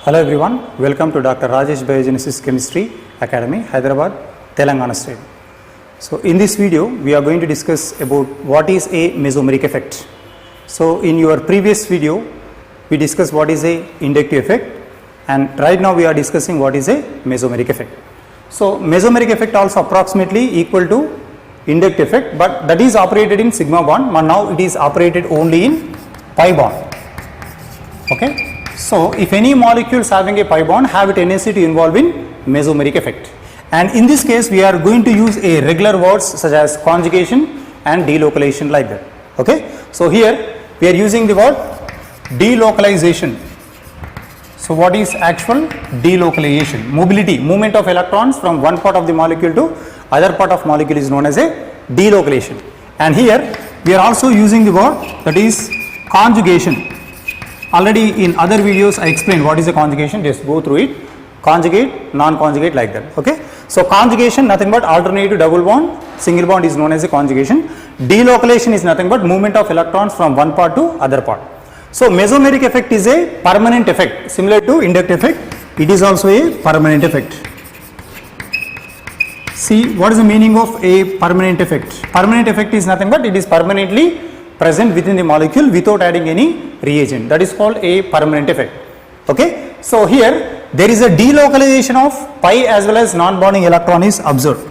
Hello everyone, welcome to Dr. Rajesh Biogenesis Chemistry Academy, Hyderabad, Telangana State. So in this video, we are going to discuss about what is a mesomeric effect. So in your previous video, we discussed what is a inductive effect, and right now we are discussing what is a mesomeric effect. So mesomeric effect also approximately equal to inductive effect, but that is operated in sigma bond, but now it is operated only in pi bond. Okay. So if any molecules having a pi bond have a tendency to involve in mesomeric effect, and in this case we are going to use a regular words such as conjugation and delocalization like that. Okay. So here we are using the word delocalization. So what is actual delocalization? Mobility, movement of electrons from one part of the molecule to other part of molecule is known as a delocalization. And here we are also using the word that is conjugation. Already in other videos I explained what is a conjugation, just go through it. Conjugate, non-conjugate like that. Okay. So conjugation nothing but alternative double bond, single bond is known as a conjugation. Delocalization is nothing but movement of electrons from one part to other part. So mesomeric effect is a permanent effect, similar to inductive effect, it is also a permanent effect. See, what is the meaning of a permanent effect? Permanent effect is nothing but it is permanently present within the molecule without adding any reagent. That is called a permanent effect. Okay. So here there is a delocalization of pi as well as non-bonding electron is observed.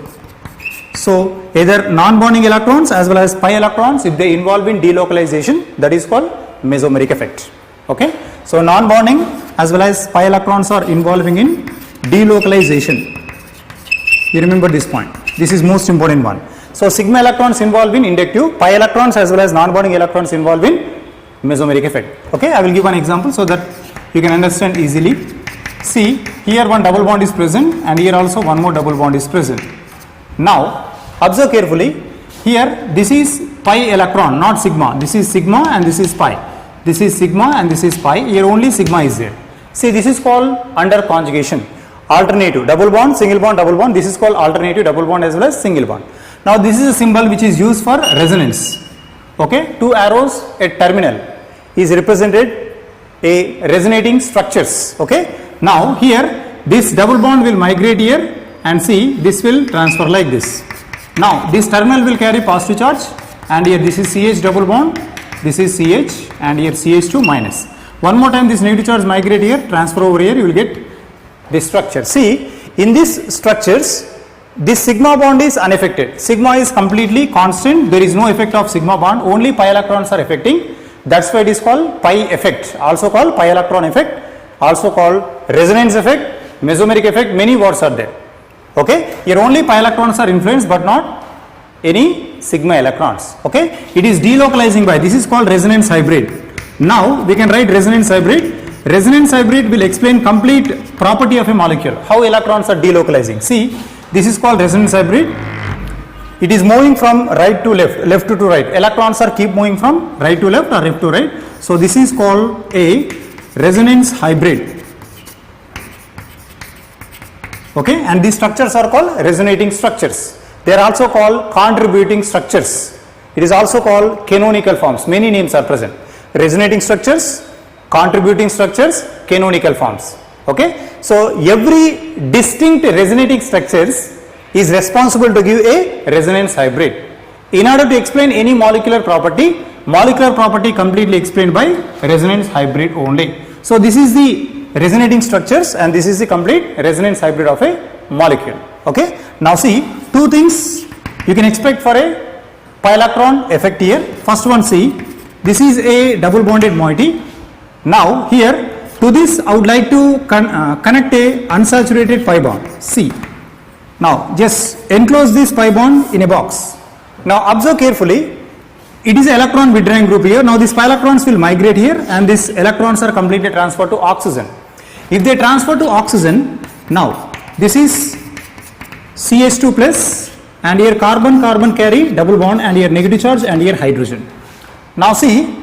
So either non-bonding electrons as well as pi electrons, if they involve in delocalization, that is called mesomeric effect. Okay. So non-bonding as well as pi electrons are involving in delocalization. You remember this point. This is most important one. So sigma electrons involved in inductive, pi electrons as well as non-bonding electrons involved in mesomeric effect. Okay, I will give an example so that you can understand easily. See, here one double bond is present and here also one more double bond is present. Now observe carefully. Here this is pi electron, not sigma. This is sigma and this is pi. This is sigma and this is pi. Here only sigma is there. See, this is called under conjugation. Alternative double bond, single bond, double bond. This is called alternative double bond as well as single bond. Now this is a symbol which is used for resonance. Okay, two arrows at terminal is represented a resonating structures. Okay. Now here this double bond will migrate here and see this will transfer like this. Now this terminal will carry positive charge and here this is CH double bond, this is CH and here CH2 minus. One more time this negative charge migrate here, transfer over here, you will get this structure. See, in these structures this sigma bond is unaffected. Sigma is completely constant. There is no effect of sigma bond. Only pi electrons are affecting. That's why it is called pi effect. Also called pi electron effect. Also called resonance effect, mesomeric effect. Many words are there. Okay. Here only pi electrons are influenced, but not any sigma electrons. Okay. It is delocalizing by. This is called resonance hybrid. Now we can write resonance hybrid. Resonance hybrid will explain complete property of a molecule. How electrons are delocalizing. See. This is called resonance hybrid. It is moving from right to left, left to right. Electrons are keep moving from right to left or left to right. So this is called a resonance hybrid. Okay, and these structures are called resonating structures. They are also called contributing structures. It is also called canonical forms. Many names are present. Resonating structures, contributing structures, canonical forms. Okay. So every distinct resonating structures is responsible to give a resonance hybrid. In order to explain any molecular property completely explained by resonance hybrid only. So this is the resonating structures and this is the complete resonance hybrid of a molecule. Okay. Now see, two things you can expect for a pi electron effect here. First one, see, this is a double bonded moiety. Now here to this I would like to connect a unsaturated pi bond, C. Now just enclose this pi bond in a box. Now observe carefully, it is an electron withdrawing group here. Now these pi electrons will migrate here and these electrons are completely transferred to oxygen. If they transfer to oxygen, now this is CH2 plus and here carbon carry double bond and here negative charge and here hydrogen. Now see,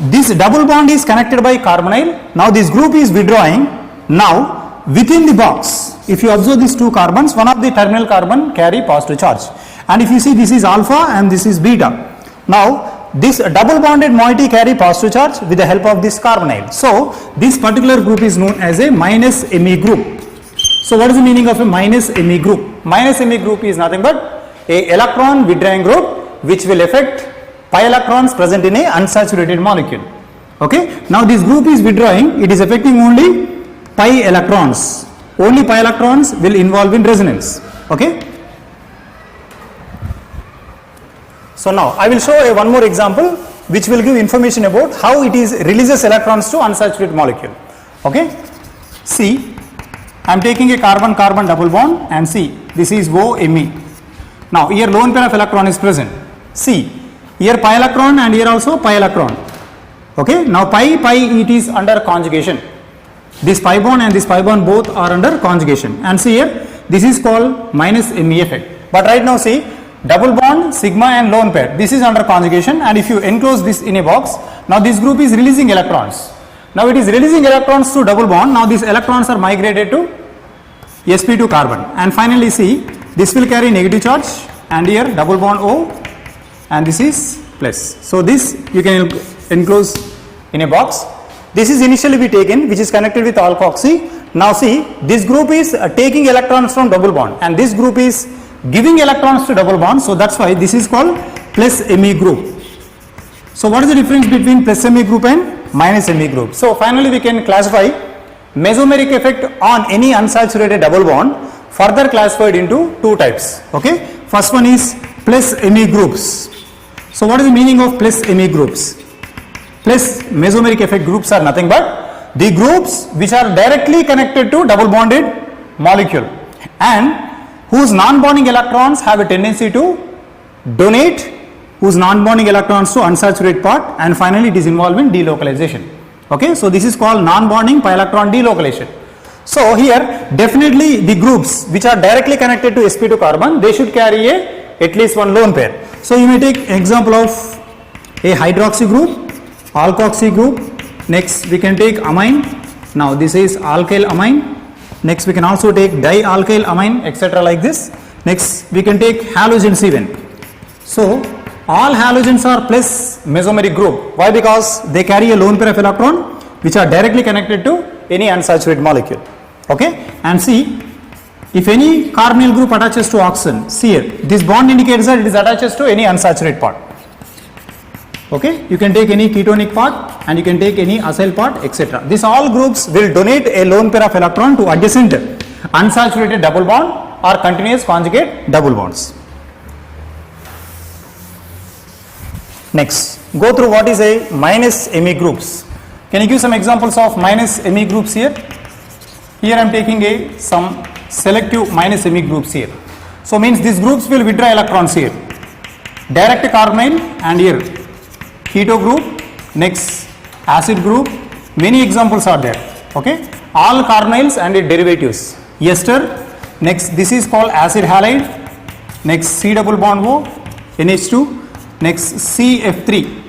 this double bond is connected by carbonyl. Now this group is withdrawing. Now within the box, if you observe these two carbons, one of the terminal carbon carry positive charge. And if you see, this is alpha and this is beta. Now this double bonded moiety carry positive charge with the help of this carbonyl. So this particular group is known as a minus Me group. So what is the meaning of a minus Me group? Minus Me group is nothing but a electron withdrawing group which will affect pi electrons present in a unsaturated molecule. Okay. Now this group is withdrawing, it is affecting only pi electrons. Only pi electrons will involve in resonance. Okay. So now I will show one more example which will give information about how it is releases electrons to unsaturated molecule. Okay. See, I am taking a carbon-carbon double bond and see, this is OMe. Now here lone pair of electron is present. See, here pi electron and here also pi electron. Okay. Now pi it is under conjugation. This pi bond and this pi bond both are under conjugation, and see here this is called minus Me effect. But right now see, double bond, sigma and lone pair, this is under conjugation, and if you enclose this in a box, now this group is releasing electrons. Now it is releasing electrons to double bond. Now these electrons are migrated to sp2 carbon, and finally see, this will carry negative charge and here double bond O and this is plus. So this you can enclose in a box. This is initially be taken which is connected with alkoxy. Now see, this group is taking electrons from double bond and this group is giving electrons to double bond. So that's why this is called plus Me group. So what is the difference between plus Me group and minus Me group? So finally we can classify mesomeric effect on any unsaturated double bond, further classified into two types. Okay. First one is plus Me groups. So what is the meaning of plus Me groups? Plus mesomeric effect groups are nothing but the groups which are directly connected to double bonded molecule and whose non-bonding electrons have a tendency to donate whose non-bonding electrons to unsaturated part, and finally it is involved in delocalization. Okay, so this is called non-bonding pi electron delocalization. So here definitely the groups which are directly connected to sp2 carbon, they should carry at least one lone pair. So you may take example of a hydroxy group, alkoxy group, next we can take amine. Now this is alkyl amine. Next we can also take dialkyl amine, etc. like this. Next we can take halogens even. So all halogens are plus mesomeric group. Why? Because they carry a lone pair of electron which are directly connected to any unsaturated molecule. Okay. And see, if any carbonyl group attaches to oxygen, see here, this bond indicates that it is attached to any unsaturated part. Okay, you can take any ketonic part and you can take any acyl part, etc. These all groups will donate a lone pair of electron to adjacent unsaturated double bond or continuous conjugate double bonds. Next, go through what is a minus Me groups. Can you give some examples of minus Me groups here? Here I am taking some selective minus Me groups here. So means these groups will withdraw electrons here. Direct carbonyl and here keto group, next acid group, many examples are there. Okay, all carbonyls and its derivatives. Ester, next this is called acid halide, next C double bond O, NH2, next CF3.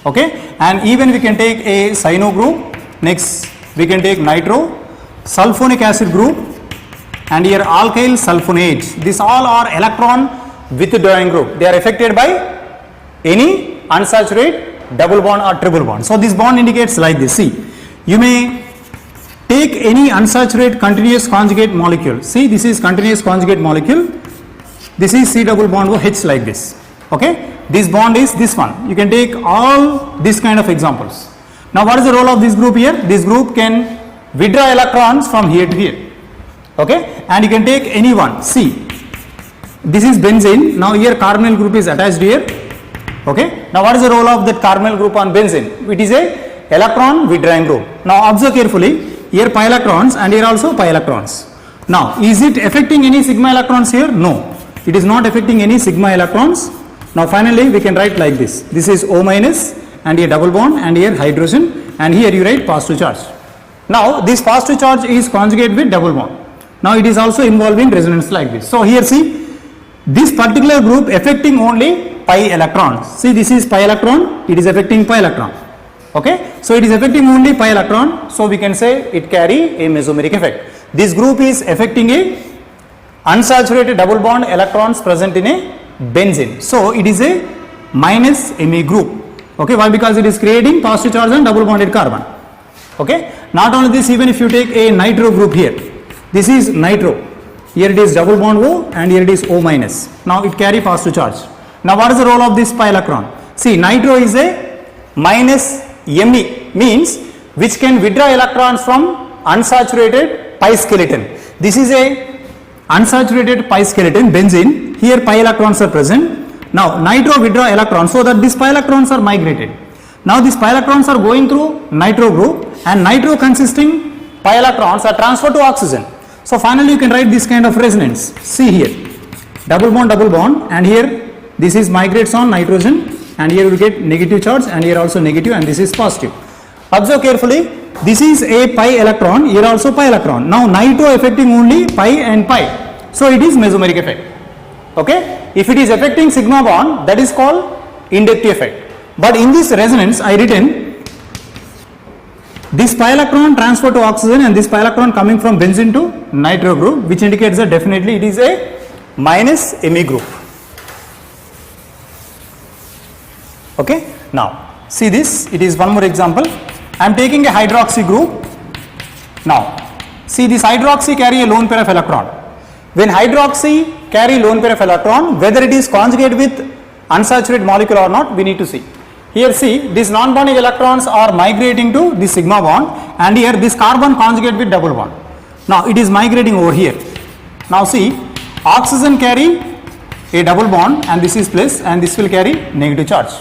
Okay, and even we can take a cyano group, next we can take nitro, sulfonic acid group, and here alkyl sulfonate. These all are electron withdrawing group. They are affected by any unsaturated double bond or triple bond. So this bond indicates like this. See, you may take any unsaturated continuous conjugate molecule. See, this is continuous conjugate molecule. This is C double bond OH like this. Okay, this bond is this one. You can take all this kind of examples. Now what is the role of this group here? This group can withdraw electrons from here to here. Okay, and you can take any one. See, this is benzene. Now here carbonyl group is attached here. Okay, now what is the role of that carbonyl group on benzene? It is a electron withdrawing group. Now observe carefully, here pi electrons and here also pi electrons. Now is it affecting any sigma electrons here? No, it is not affecting any sigma electrons. Now finally we can write like this. This is O minus and here double bond and here hydrogen, and here you write positive charge. Now this positive charge is conjugate with double bond. Now it is also involving resonance like this. So here see, this particular group affecting only pi electrons. See, this is pi electron, it is affecting pi electron. Okay, so it is affecting only pi electron, so we can say it carry a mesomeric effect. This group is affecting a unsaturated double bond electrons present in a benzene. So it is a minus Me group. Okay, why? Because it is creating positive charge on double bonded carbon. Okay, not only this, even if you take a nitro group here, this is nitro, here it is double bond O and here it is O minus. Now it carry positive charge. Now what is the role of this pi electron? See, nitro is a minus Me, means which can withdraw electrons from unsaturated pi skeleton. This is a unsaturated pi skeleton, benzene. Here pi electrons are present. Now nitro withdraw electrons, so that these pi electrons are migrated. Now these pi electrons are going through nitro group, and nitro consisting pi electrons are transferred to oxygen. So finally you can write this kind of resonance. See here, double bond, and here this is migrates on nitrogen, and here we get negative charge, and here also negative, and this is positive. Observe carefully, this is a pi electron, here also pi electron. Now nitro affecting only pi and pi, so it is mesomeric effect. Okay, if it is affecting sigma bond, that is called inductive effect. But in this resonance I written this pi electron transferred to oxygen and this pi electron coming from benzene to nitro group, which indicates that definitely it is a minus Me group. Okay, now see this, it is one more example. I am taking a hydroxy group. Now see, this hydroxy carry a lone pair of electron. When hydroxy carry lone pair of electron, whether it is conjugate with unsaturated molecule or not, we need to see. Here see, these non-bonding electrons are migrating to the sigma bond, and here this carbon conjugate with double bond. Now it is migrating over here. Now see, oxygen carry a double bond and this is plus, and this will carry negative charge.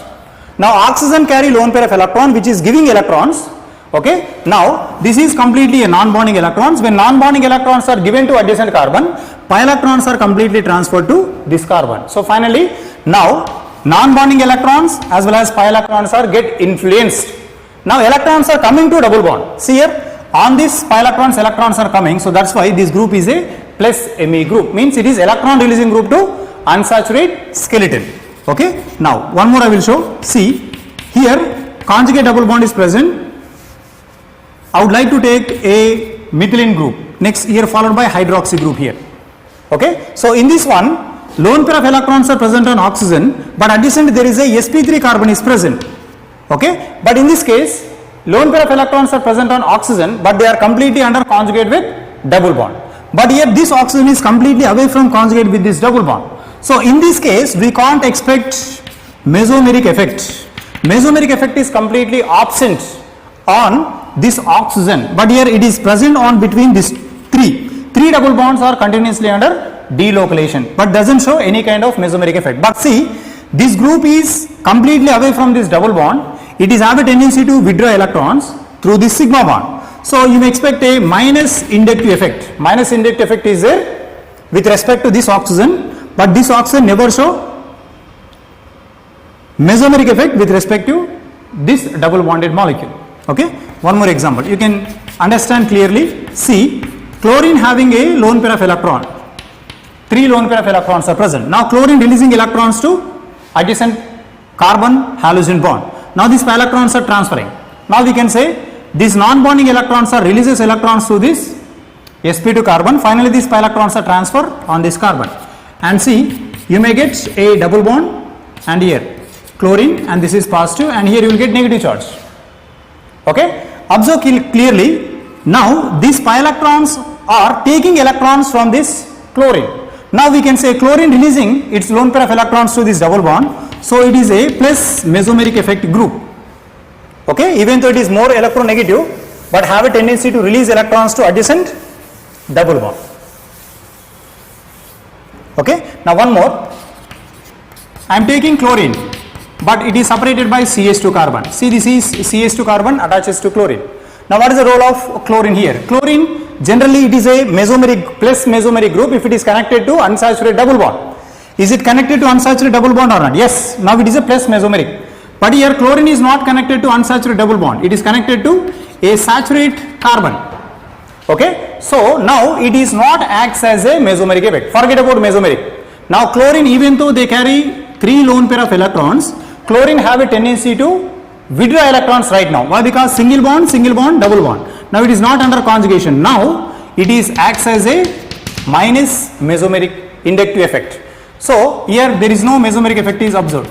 Now oxygen carry lone pair of electron which is giving electrons. Okay, now this is completely a non-bonding electrons. When non-bonding electrons are given to adjacent carbon, pi electrons are completely transferred to this carbon. So finally, now non-bonding electrons as well as pi electrons are get influenced. Now electrons are coming to double bond. See here, on this pi electrons are coming, so that's why this group is a plus Me group, means it is electron releasing group to unsaturated skeleton. Okay, now one more I will show. See here, conjugate double bond is present. I would like to take a methylene group, next here followed by hydroxy group here. Okay, so in this one, lone pair of electrons are present on oxygen, but adjacent there is a sp3 carbon is present. Okay, but in this case, lone pair of electrons are present on oxygen, but they are completely under conjugate with double bond. But here this oxygen is completely away from conjugate with this double bond. So in this case, we can't expect mesomeric effect. Mesomeric effect is completely absent on this oxygen, but here it is present on between these three double bonds are continuously under delocalization, but doesn't show any kind of mesomeric effect. But see, this group is completely away from this double bond. It is have a tendency to withdraw electrons through this sigma bond. So you may expect a minus inductive effect. Minus inductive effect is there with respect to this oxygen, but this oxygen never show mesomeric effect with respect to this double bonded molecule. Okay, one more example you can understand clearly. See, chlorine having a lone pair of electron, 3 lone pair of electrons are present. Now chlorine releasing electrons to adjacent carbon halogen bond. Now these pi electrons are transferring. Now we can say these non-bonding electrons are releases electrons to this sp2 carbon. Finally these pi electrons are transferred on this carbon, and see, you may get a double bond and here chlorine, and this is positive, and here you will get negative charge. Okay, observe clearly. Now these pi electrons are taking electrons from this chlorine. Now we can say chlorine releasing its lone pair of electrons to this double bond, so it is a plus mesomeric effect group. Okay, even though it is more electronegative, but have a tendency to release electrons to adjacent double bond. Okay, now one more. I am taking chlorine, but it is separated by CH2 carbon. See, this is CH2 carbon attaches to chlorine. Now what is the role of chlorine here? Chlorine, generally it is a mesomeric plus mesomeric group if it is connected to unsaturated double bond. Is it connected to unsaturated double bond or not? Yes, now it is a plus mesomeric. But here chlorine is not connected to unsaturated double bond. It is connected to a saturated carbon. Okay, so now it is not acts as a mesomeric effect. Forget about mesomeric. Now chlorine, even though they carry 3 lone pair of electrons, chlorine have a tendency to withdraw electrons right now. Why? Because single bond, double bond. Now it is not under conjugation. Now it is acts as a minus mesomeric inductive effect. So here there is no mesomeric effect is observed.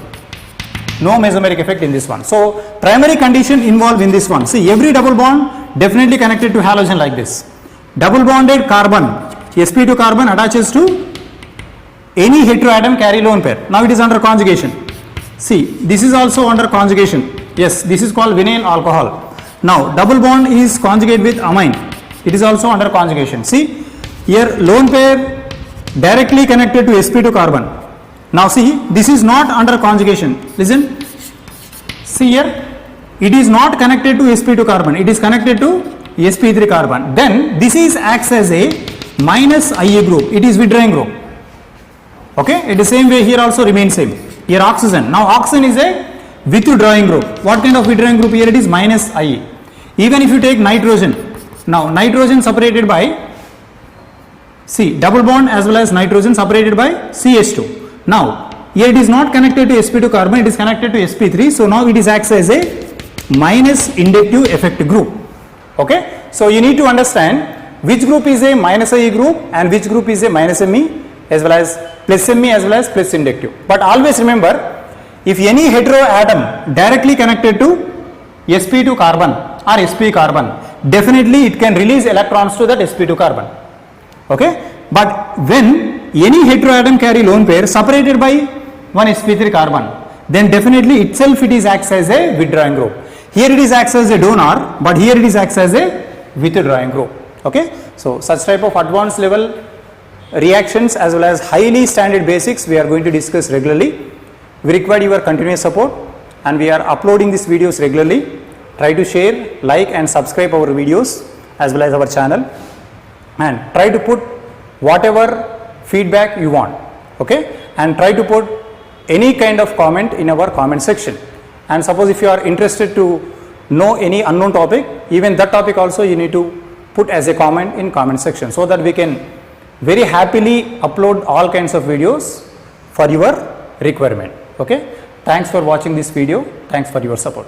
No mesomeric effect in this one. So primary condition involved in this one. See, every double bond definitely connected to halogen like this. Double bonded carbon, sp2 carbon attaches to any heteroatom carry lone pair. Now it is under conjugation. See, this is also under conjugation. Yes, this is called vinyl alcohol. Now double bond is conjugate with amine. It is also under conjugation. See, here lone pair directly connected to sp2 carbon. Now see, this is not under conjugation. Listen. See here, it is not connected to sp2 carbon. It is connected to sp3 carbon. Then this is acts as a minus Ia group. It is withdrawing group. Okay, it is same way here also remains same. Here oxygen. Now oxygen is a withdrawing group. What kind of withdrawing group? Here it is minus Ie. Even if you take nitrogen. Now nitrogen separated by, see, double bond as well as nitrogen separated by CH2. Now here it is not connected to sp2 carbon, it is connected to sp3. So now it is acts as a minus inductive effect group. Okay, so you need to understand which group is a minus Ie group and which group is a minus Me as well as plus Me as well as plus inductive. But always remember, if any hetero atom directly connected to sp2 carbon or sp carbon, definitely it can release electrons to that sp2 carbon. Okay, but when any heteroatom carry lone pair separated by one sp3 carbon, then definitely itself it is acts as a withdrawing group. Here it is acts as a donor, but here it is acts as a withdrawing group. Okay, so such type of advanced level reactions as well as highly standard basics we are going to discuss regularly. We require your continuous support and we are uploading these videos regularly. Try to share, like and subscribe our videos as well as our channel, and try to put whatever feedback you want. Okay, and try to put any kind of comment in our comment section. And suppose if you are interested to know any unknown topic, even that topic also you need to put as a comment in comment section, so that we can very happily upload all kinds of videos for your requirement. Okay, thanks for watching this video. Thanks for your support.